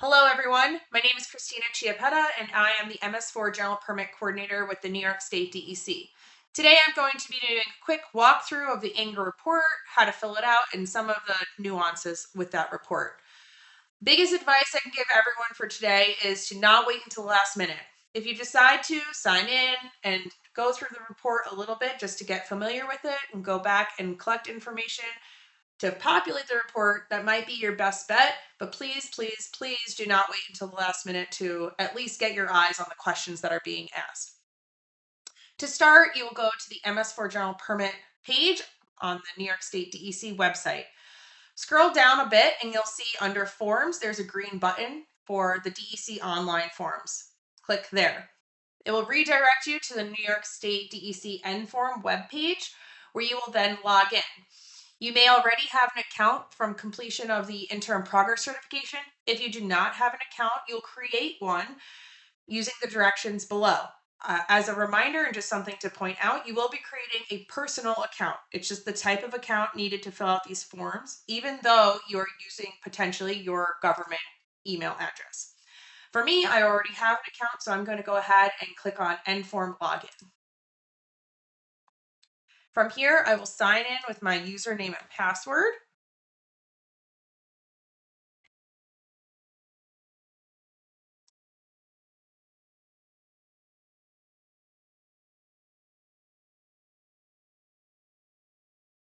Hello everyone, my name is Christina Chiappetta and I am the MS4 General Permit Coordinator with the New York State DEC. Today I'm going to be doing a quick walkthrough of the annual report, how to fill it out, and some of the nuances with that report. Biggest advice I can give everyone for today is to not wait until the last minute. If you decide to sign in and go through the report a little bit just to get familiar with it and go back and collect information to populate the report, that might be your best bet, but please, please, please do not wait until the last minute to at least get your eyes on the questions that are being asked. To start, you will go to the MS4 General Permit page on the New York State DEC website. Scroll down a bit and you'll see under Forms, there's a green button for the DEC online forms. Click there. It will redirect you to the New York State DEC N-Form webpage where you will then log in. You may already have an account from completion of the interim progress certification. If you do not have an account, you'll create one using the directions below. As a reminder and just something to point out, you will be creating a personal account. It's just the type of account needed to fill out these forms, even though you're using potentially your government email address. For me, I already have an account, so I'm going to go ahead and click on N-Form Login. From here, I will sign in with my username and password.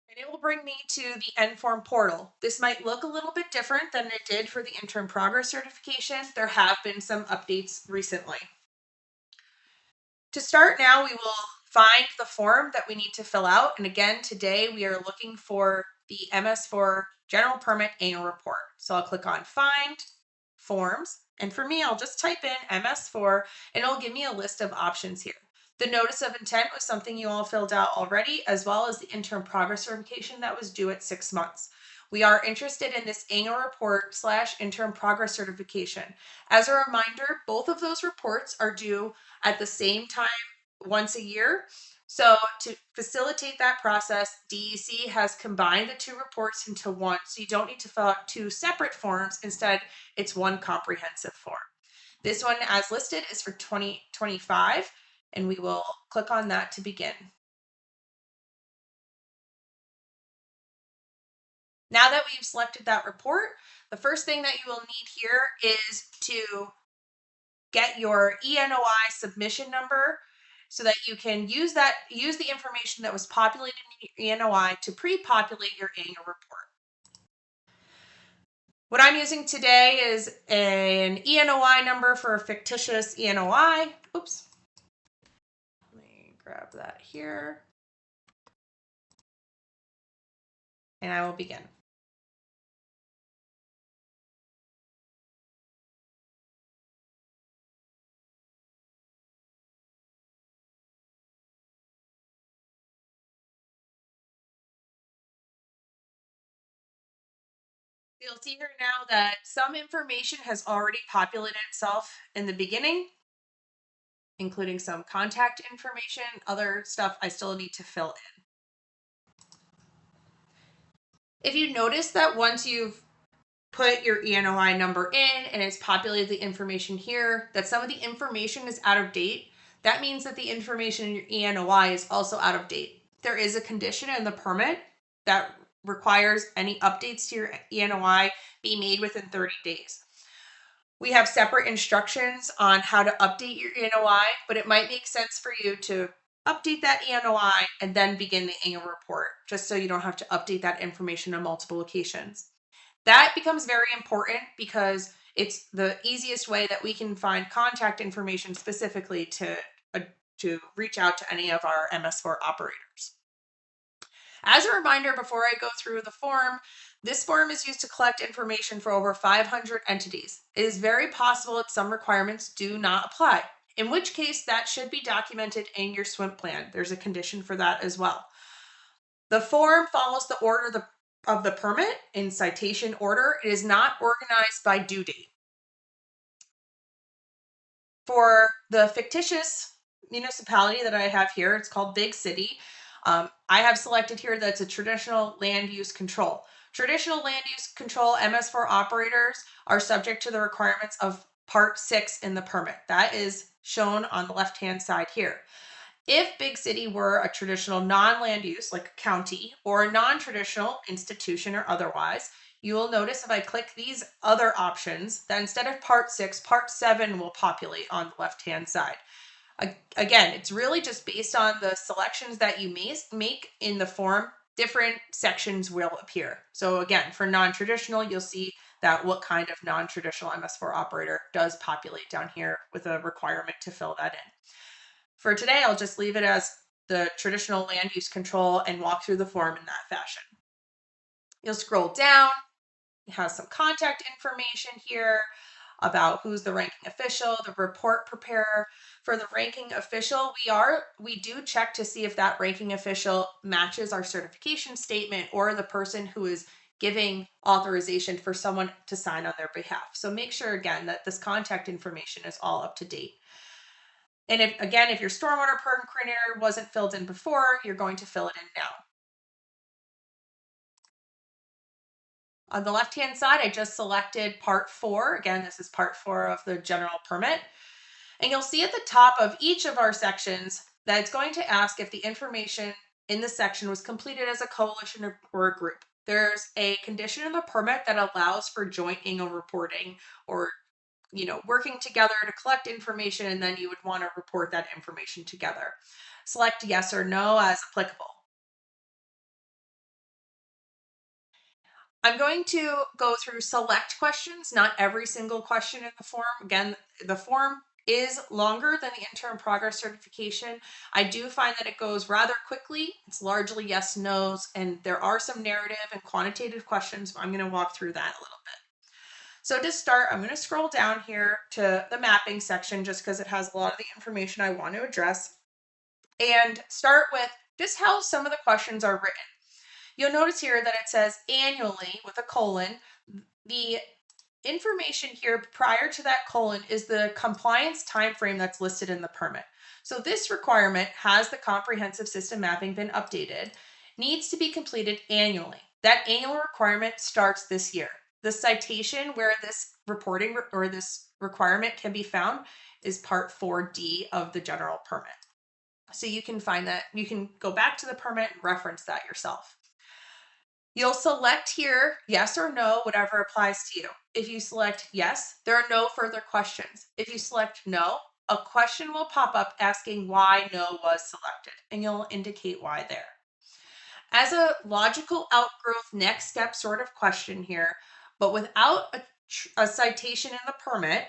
And it will bring me to the N-Form portal. This might look a little bit different than it did for the interim progress certification. There have been some updates recently. To start now, we will find the form that we need to fill out. And again, today we are looking for the MS4 General Permit Annual Report. So I'll click on Find, Forms, and for me, I'll just type in MS4 and it'll give me a list of options here. The notice of intent was something you all filled out already, as well as the interim progress certification that was due at 6 months. We are interested in this annual report / interim progress certification. As a reminder, both of those reports are due at the same time once a year. So to facilitate that process, DEC has combined the two reports into one, so you don't need to fill out two separate forms. Instead, it's one comprehensive form. This one, as listed, is for 2025, and we will click on that to begin. Now that we've selected that report, the first thing that you will need here is to get your ENOI submission number so that you can use the information that was populated in your ENOI to pre-populate your annual report. What I'm using today is an ENOI number for a fictitious ENOI. Oops. Let me grab that here. And I will begin. You'll see here now that some information has already populated itself in the beginning, including some contact information. Other stuff I still need to fill in. If you notice that once you've put your ENOI number in and it's populated the information here, that some of the information is out of date, that means that the information in your ENOI is also out of date. There is a condition in the permit that requires any updates to your ENOI be made within 30 days. We have separate instructions on how to update your ENOI, but it might make sense for you to update that ENOI and then begin the annual report, just so you don't have to update that information on multiple occasions. That becomes very important because it's the easiest way that we can find contact information specifically to reach out to any of our MS4 operators. As a reminder, before I go through the form, this form is used to collect information for over 500 entities. It is very possible that some requirements do not apply, in which case that should be documented in your SWIMP plan. There's a condition for that as well. The form follows the order of the permit in citation order. It is not organized by due date. For the fictitious municipality that I have here, it's called Big City. I have selected here that's a traditional land use control. Traditional land use control MS4 operators are subject to the requirements of Part 6 in the permit. That is shown on the left-hand side here. If Big City were a traditional non-land use, like a county, or a non-traditional institution or otherwise, you will notice if I click these other options, that instead of Part 6, Part 7 will populate on the left-hand side. Again, it's really just based on the selections that you make in the form, different sections will appear. So again, for non-traditional, you'll see that what kind of non-traditional MS4 operator does populate down here with a requirement to fill that in. For today, I'll just leave it as the traditional land use control and walk through the form in that fashion. You'll scroll down, it has some contact information here about who's the ranking official, the report preparer. For the ranking official, we do check to see if that ranking official matches our certification statement or the person who is giving authorization for someone to sign on their behalf. So make sure again that this contact information is all up to date. And if your stormwater program coordinator wasn't filled in before, you're going to fill it in now. On the left-hand side, I just selected Part 4. Again, this is Part 4 of the general permit. And you'll see at the top of each of our sections that it's going to ask if the information in the section was completed as a coalition or a group. There's a condition in the permit that allows for joint annual reporting or working together to collect information, and then you would want to report that information together. Select yes or no as applicable. I'm going to go through select questions, not every single question in the form. Again, the form is longer than the interim progress certification. I do find that it goes rather quickly. It's largely yes, no's, and there are some narrative and quantitative questions, but I'm going to walk through that a little bit. So to start, I'm going to scroll down here to the mapping section just because it has a lot of the information I want to address, and start with just how some of the questions are written. You'll notice here that it says annually with a colon. The information here prior to that colon is the compliance time frame that's listed in the permit. So this requirement, has the comprehensive system mapping been updated, needs to be completed annually. That annual requirement starts this year. The citation where this reporting or this requirement can be found is Part 4D of the general permit. So you can find that, you can go back to the permit and reference that yourself. You'll select here yes or no, whatever applies to you. If you select yes, there are no further questions. If you select no, a question will pop up asking why no was selected, and you'll indicate why there. As a logical outgrowth next step sort of question here, but without a citation in the permit,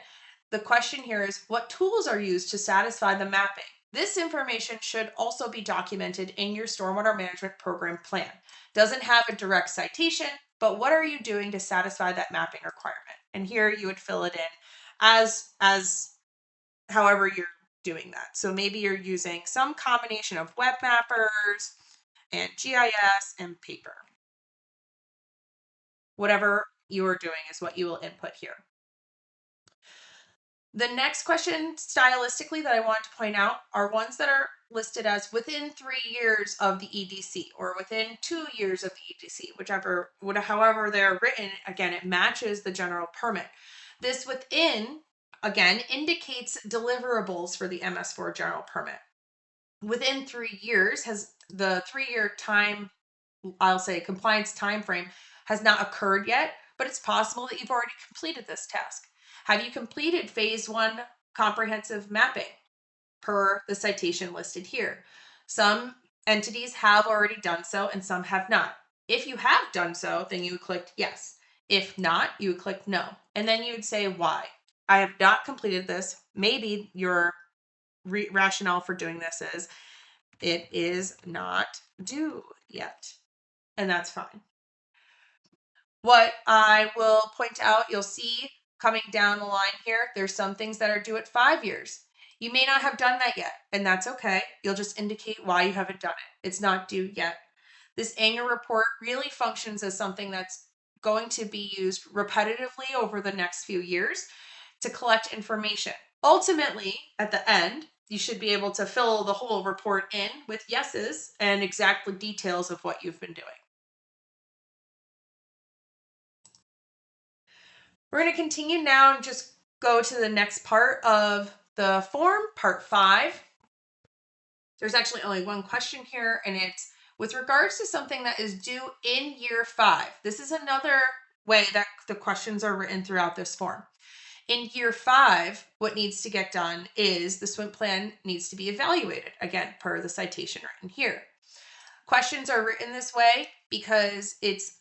the question here is what tools are used to satisfy the mapping? This information should also be documented in your stormwater management program plan. Doesn't have a direct citation, but what are you doing to satisfy that mapping requirement? And here you would fill it in as however you're doing that. So maybe you're using some combination of web mappers and GIS and paper. Whatever you are doing is what you will input here. The next question stylistically that I want to point out are ones that are listed as within 3 years of the EDC or within 2 years of the EDC, however they're written. Again, it matches the general permit. This within, again, indicates deliverables for the MS4 general permit. Within 3 years has the 3-year time, I'll say compliance time frame has not occurred yet, but it's possible that you've already completed this task. Have you completed phase 1 comprehensive mapping per the citation listed here? Some entities have already done so and some have not. If you have done so, then you would click yes. If not, you would click no. And then you would say why. I have not completed this. Maybe your rationale for doing this is it is not due yet. And that's fine. What I will point out, you'll see coming down the line here, there's some things that are due at 5 years. You may not have done that yet, and that's okay. You'll just indicate why you haven't done it. It's not due yet. This annual report really functions as something that's going to be used repetitively over the next few years to collect information. Ultimately, at the end, you should be able to fill the whole report in with yeses and exact details of what you've been doing. We're going to continue now and just go to the next part of the form, part 5. There's actually only one question here, and it's with regards to something that is due in year 5. This is another way that the questions are written throughout this form. In year 5, what needs to get done is the SWIMP plan needs to be evaluated, again, per the citation written here. Questions are written this way because it's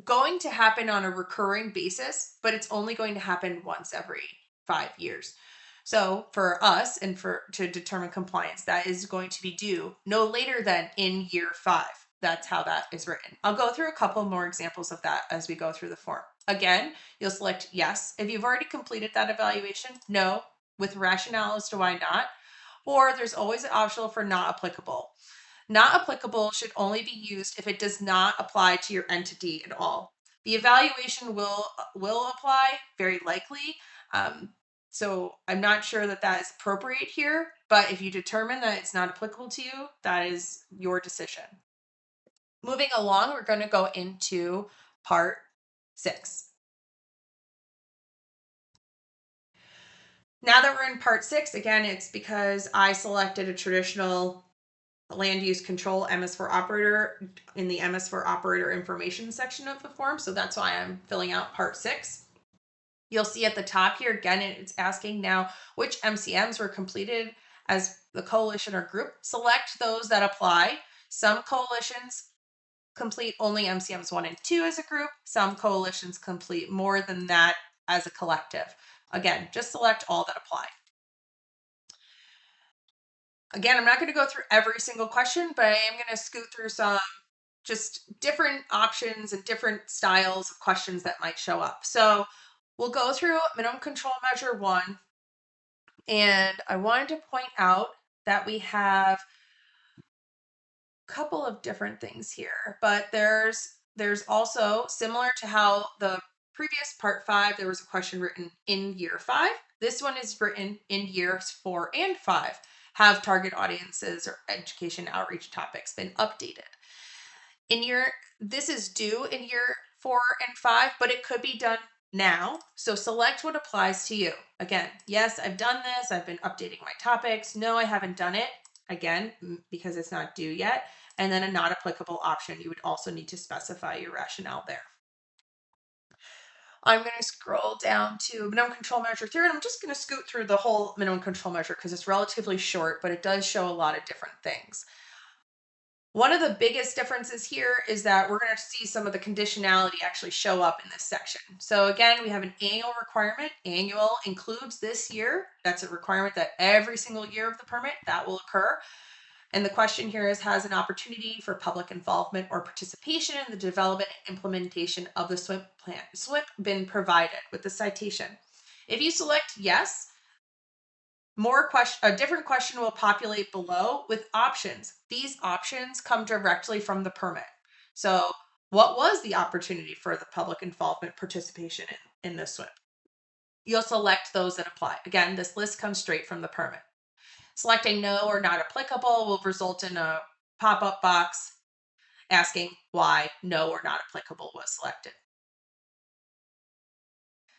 going to happen on a recurring basis, but it's only going to happen once every 5 years. So for us and to determine compliance, that is going to be due no later than in year 5. That's how that is written. I'll go through a couple more examples of that as we go through the form. Again, you'll select yes if you've already completed that evaluation, no with rationale as to why not, or there's always an optional for not applicable. Not applicable should only be used if it does not apply to your entity at all. The evaluation will apply, very likely. So I'm not sure that that is appropriate here, but if you determine that it's not applicable to you, that is your decision. Moving along, we're going to go into part 6. Now that we're in part 6, again, it's because I selected a traditional land use control MS4 operator in the MS4 operator information section of the form. So that's why I'm filling out part 6. You'll see at the top here, again, it's asking now which MCMs were completed as the coalition or group. Select those that apply. Some coalitions complete only MCMs 1 and 2 as a group. Some coalitions complete more than that as a collective. Again, just select all that apply. Again, I'm not going to go through every single question, but I am going to scoot through some just different options and different styles of questions that might show up. So we'll go through minimum control measure 1. And I wanted to point out that we have a couple of different things here, but there's also, similar to how the previous part 5, there was a question written in year 5. This one is written in years 4 and 5. Have target audiences or education outreach topics been updated? This is due in year 4 and 5, but it could be done now. So select what applies to you. Again, yes, I've done this. I've been updating my topics. No, I haven't done it. Again, because it's not due yet. And then a not applicable option. You would also need to specify your rationale there. I'm going to scroll down to minimum control measure 3, and I'm just going to scoot through the whole minimum control measure because it's relatively short, but it does show a lot of different things. One of the biggest differences here is that we're going to see some of the conditionality actually show up in this section. So again, we have an annual requirement. Annual includes this year. That's a requirement that every single year of the permit that will occur. And the question here is, has an opportunity for public involvement or participation in the development and implementation of the SWIMP plan, SWIMP been provided with the citation? If you select yes, a different question will populate below with options. These options come directly from the permit. So what was the opportunity for the public involvement participation in this SWIMP? You'll select those that apply. Again, this list comes straight from the permit. Selecting no or not applicable will result in a pop-up box asking why no or not applicable was selected.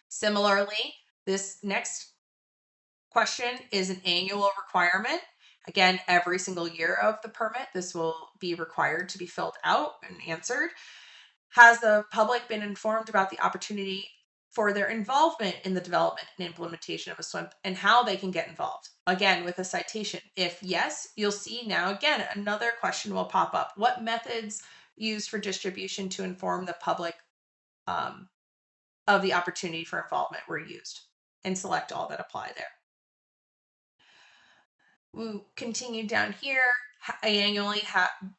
Similarly, this next question is an annual requirement. Again, every single year of the permit, this will be required to be filled out and answered. Has the public been informed about the opportunity for their involvement in the development and implementation of a SWIMP and how they can get involved? Again, with a citation. If yes, you'll see now again, another question will pop up. What methods used for distribution to inform the public of the opportunity for involvement were used? And select all that apply there. We'll continue down here. Annually,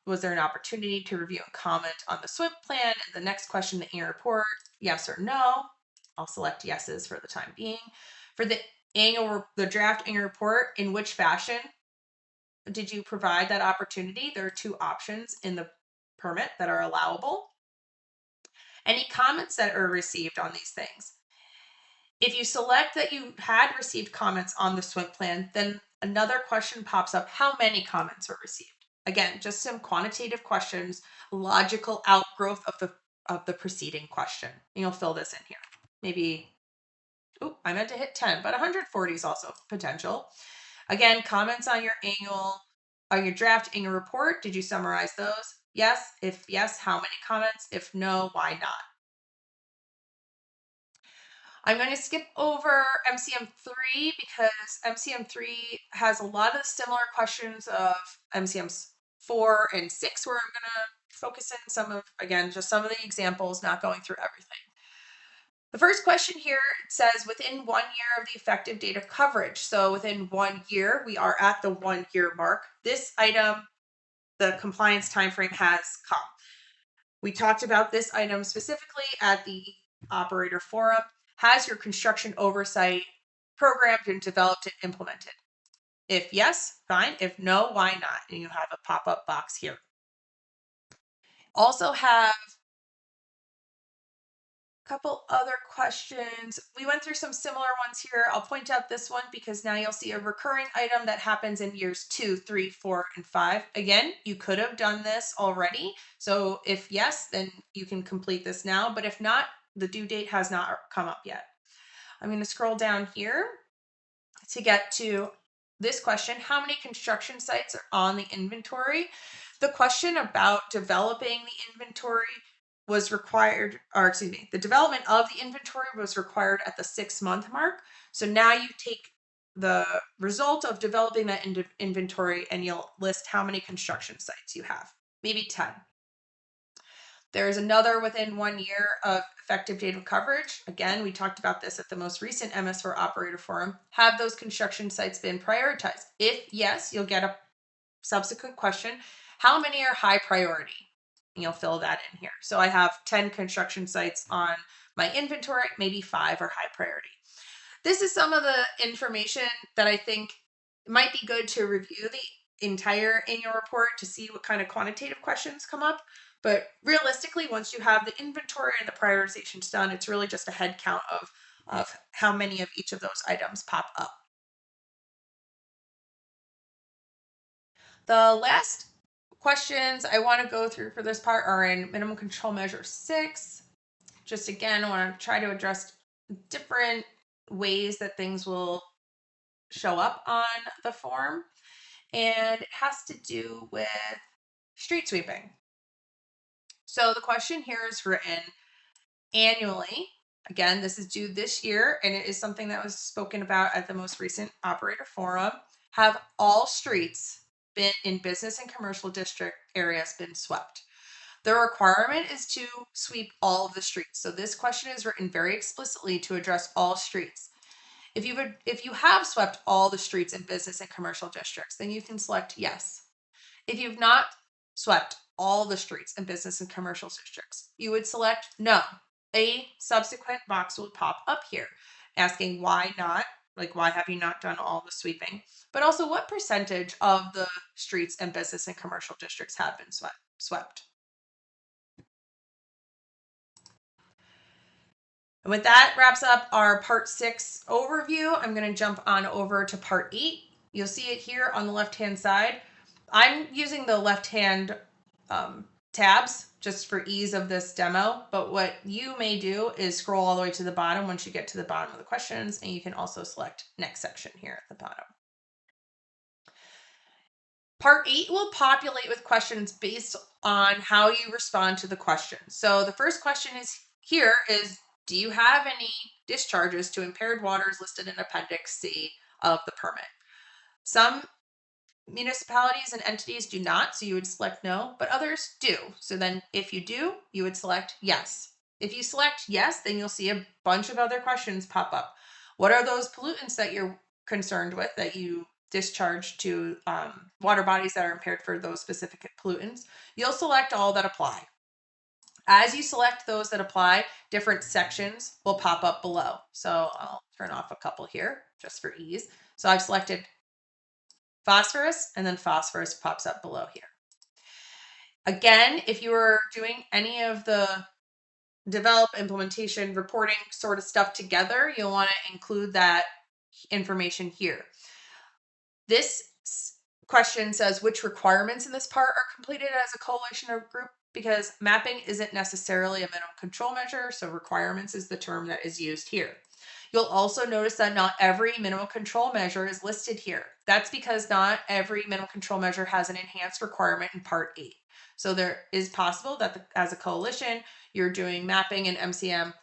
was there an opportunity to review and comment on the SWIMP plan? And the next question, the annual report, yes or no? I'll select yeses for the time being. For the draft annual report, in which fashion did you provide that opportunity? There are 2 options in the permit that are allowable. Any comments that are received on these things? If you select that you had received comments on the SWIMP plan, then another question pops up, how many comments were received? Again, just some quantitative questions, logical outgrowth of the preceding question. And you'll fill this in here. maybe, oh, I meant to hit 10, but 140 is also potential. Again, comments on your draft annual report. Did you summarize those? Yes. If yes, how many comments? If no, why not? I'm going to skip over MCM3 because MCM3 has a lot of similar questions of MCM4 and 6, where I'm going to focus in just some of the examples, not going through everything. The first question here says within 1 year of the effective date of coverage. So within 1 year, we are at the 1 year mark. This item, the compliance timeframe has come. We talked about this item specifically at the operator forum. Has your construction oversight programmed and developed and implemented? If yes, fine. If no, why not? And you have a pop-up box here. Also have a couple other questions. We went through some similar ones here. I'll point out this one because now you'll see a recurring item that happens in years 2, 3, 4, and 5. Again, you could have done this already. So if yes, then you can complete this now. But if not, the due date has not come up yet. I'm going to scroll down here to get to this question. How many construction sites are on the inventory? The question about developing the inventory was required, the development of the inventory was required at the 6-month mark. So now you take the result of developing that inventory and you'll list how many construction sites you have, maybe 10. There's another within 1 year of effective date of coverage. Again, we talked about this at the most recent MS4 Operator Forum. Have those construction sites been prioritized? If yes, you'll get a subsequent question. How many are high priority? And you'll fill that in here. So I have 10 construction sites on my inventory, maybe 5 are high priority. This is some of the information that I think might be good to review the entire annual report to see what kind of quantitative questions come up. But realistically, once you have the inventory and the prioritizations done, it's really just a head count of how many of each of those items pop up. The last questions I want to go through for this part are in minimum control measure 6. Just again, I want to try to address different ways that things will show up on the form. And it has to do with street sweeping. So the question here is written annually. Again, this is due this year, and it is something that was spoken about at the most recent operator forum. Have all streets been in business and commercial district areas been swept? The requirement is to sweep all of the streets. So this question is written very explicitly to address all streets. If you have swept all the streets in business and commercial districts, then you can select yes. If you've not swept all the streets in business and commercial districts, you would select no. A subsequent box will pop up here asking why not, like why have you not done all the sweeping, but also what percentage of the streets and business and commercial districts have been swept. And with that wraps up our part 6 overview. I'm going to jump on over to part 8. You'll see it here on the left-hand side. I'm using the left-hand tabs just for ease of this demo, but what you may do is scroll all the way to the bottom once you get to the bottom of the questions, and you can also select next section here at the bottom. Part 8 will populate with questions based on how you respond to the question. So the first question is do you have any discharges to impaired waters listed in Appendix C of the permit? Some municipalities and entities do not, so you would select no, but others do. So then if you do, you would select yes. If you select yes, then you'll see a bunch of other questions pop up. What are those pollutants that you're concerned with that you discharge to water bodies that are impaired for those specific pollutants? You'll select all that apply. As you select those that apply, different sections will pop up below. So I'll turn off a couple here just for ease. So I've selected phosphorus, and then phosphorus pops up below here. Again, if you are doing any of the develop, implementation, reporting sort of stuff together, you'll want to include that information here. This question says which requirements in this part are completed as a coalition or group because mapping isn't necessarily a minimum control measure, so requirements is the term that is used here. You'll also notice that not every minimum control measure is listed here. That's because not every minimum control measure has an enhanced requirement in Part 8. So there is possible that as a coalition, you're doing mapping in MCM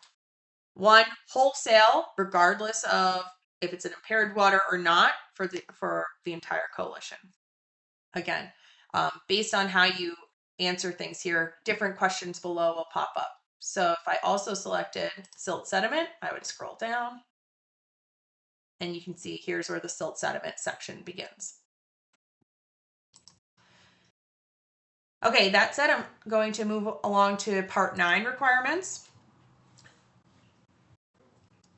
1 wholesale, regardless of if it's an impaired water or not, for the entire coalition. Again, based on how you answer things here, different questions below will pop up. So if I also selected silt sediment, I would scroll down and you can see here's where the silt sediment section begins. Okay, that said, I'm going to move along to Part 9 requirements.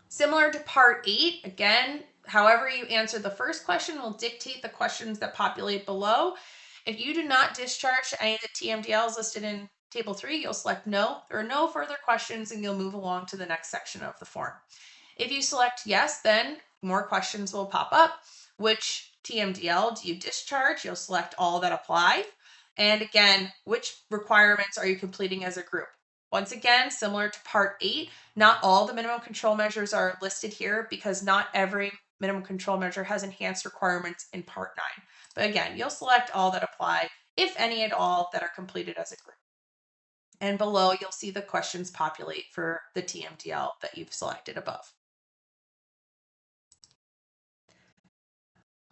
Similar to Part 8, again, however you answer the first question will dictate the questions that populate below. If you do not discharge any of the TMDLs listed in Table 3, you'll select no. There are no further questions and you'll move along to the next section of the form. If you select yes, then more questions will pop up. Which TMDL do you discharge? You'll select all that apply. And again, which requirements are you completing as a group? Once again, similar to Part 8, not all the minimum control measures are listed here because not every minimum control measure has enhanced requirements in Part 9. But again, you'll select all that apply, if any at all, that are completed as a group. And below, you'll see the questions populate for the TMDL that you've selected above.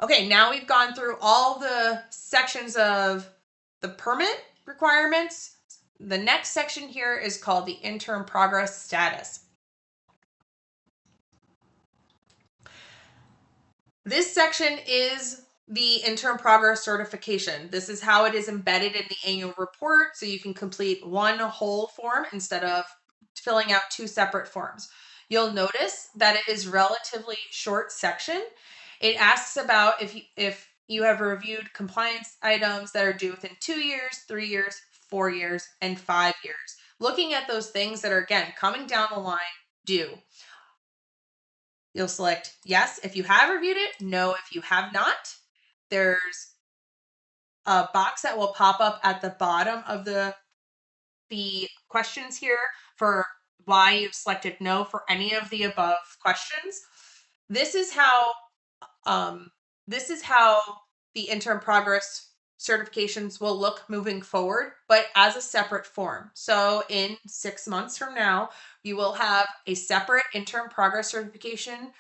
Okay, now we've gone through all the sections of the permit requirements. The next section here is called the interim progress status. This section is the interim progress certification. This is how it is embedded in the annual report, so you can complete one whole form instead of filling out two separate forms. You'll notice that it is relatively short section. It asks about if you have reviewed compliance items that are due within 2 years, 3 years, 4 years, and 5 years. Looking at those things that are, again, coming down the line due. You'll select yes if you have reviewed it, no if you have not. There's a box that will pop up at the bottom of the questions here for why you've selected no for any of the above questions. This is how the interim progress certifications will look moving forward, but as a separate form. So in 6 months from now, you will have a separate interim progress certification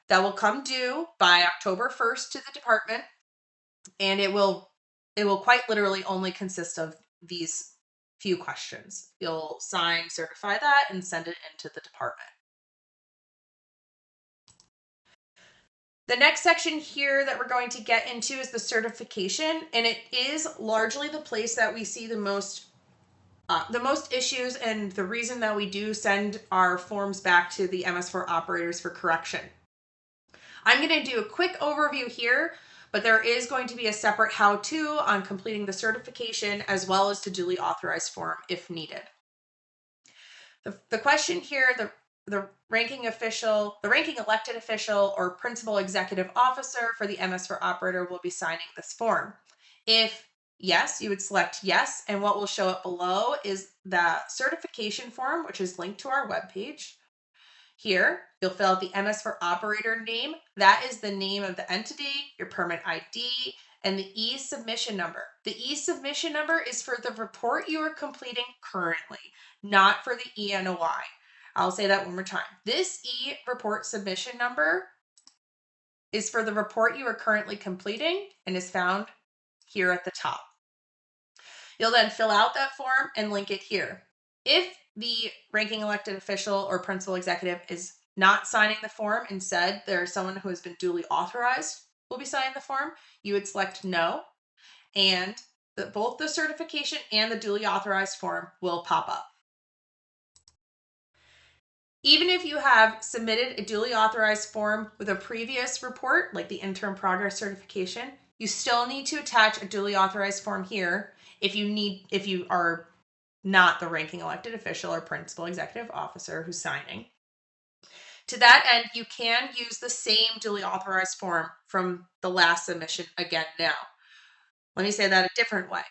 that will come due by October 1st to the department, and it will quite literally only consist of these few questions. You'll sign, certify that, and send it into the department. The next section here that we're going to get into is the certification, and it is largely the place that we see the most issues and the reason that we do send our forms back to the MS4 operators for correction. I'm going to do a quick overview here, but there is going to be a separate how-to on completing the certification as well as the duly authorized form if needed. The question here, the ranking elected official or principal executive officer for the MS4 operator will be signing this form. If yes, you would select yes, and what will show up below is the certification form, which is linked to our webpage. Here, you'll fill out the MS4 operator name. That is the name of the entity, your permit ID, and the e-submission number. The e-submission number is for the report you are completing currently, not for the ENOI. I'll say that one more time. This e-report submission number is for the report you are currently completing and is found here at the top. You'll then fill out that form and link it here. If the ranking elected official or principal executive is not signing the form, instead there's someone who has been duly authorized will be signing the form, you would select no, and both the certification and the duly authorized form will pop up. Even if you have submitted a duly authorized form with a previous report, like the interim progress certification, you still need to attach a duly authorized form here if you are not the ranking elected official or principal executive officer who's signing. To that end, you can use the same duly authorized form from the last submission again now. Let me say that a different way.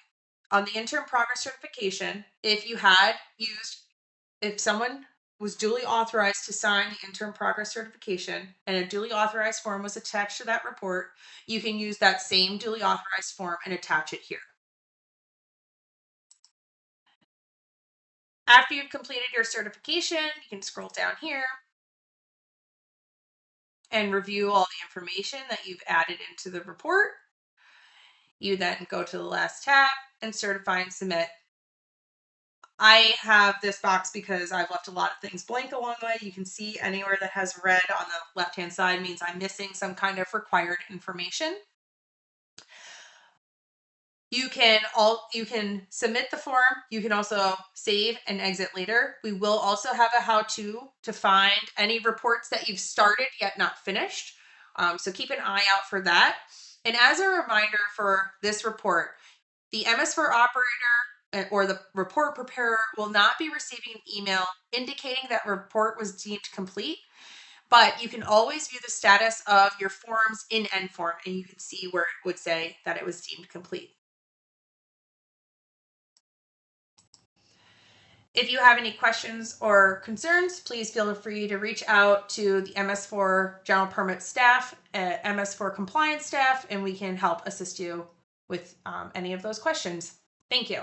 On the interim progress certification, if someone was duly authorized to sign the interim progress certification and a duly authorized form was attached to that report, you can use that same duly authorized form and attach it here. After you've completed your certification, you can scroll down here and review all the information that you've added into the report. You then go to the last tab and certify and submit. I have this box because I've left a lot of things blank along the way. You can see anywhere that has red on the left-hand side means I'm missing some kind of required information. You can submit the form. You can also save and exit later. We will also have a how-to to find any reports that you've started yet not finished. So keep an eye out for that. And as a reminder for this report, the MS4 operator or the report preparer will not be receiving an email indicating that report was deemed complete, but you can always view the status of your forms in NForm, and you can see where it would say that it was deemed complete. If you have any questions or concerns, please feel free to reach out to the MS4 General Permit staff, MS4 Compliance staff, and we can help assist you with any of those questions. Thank you.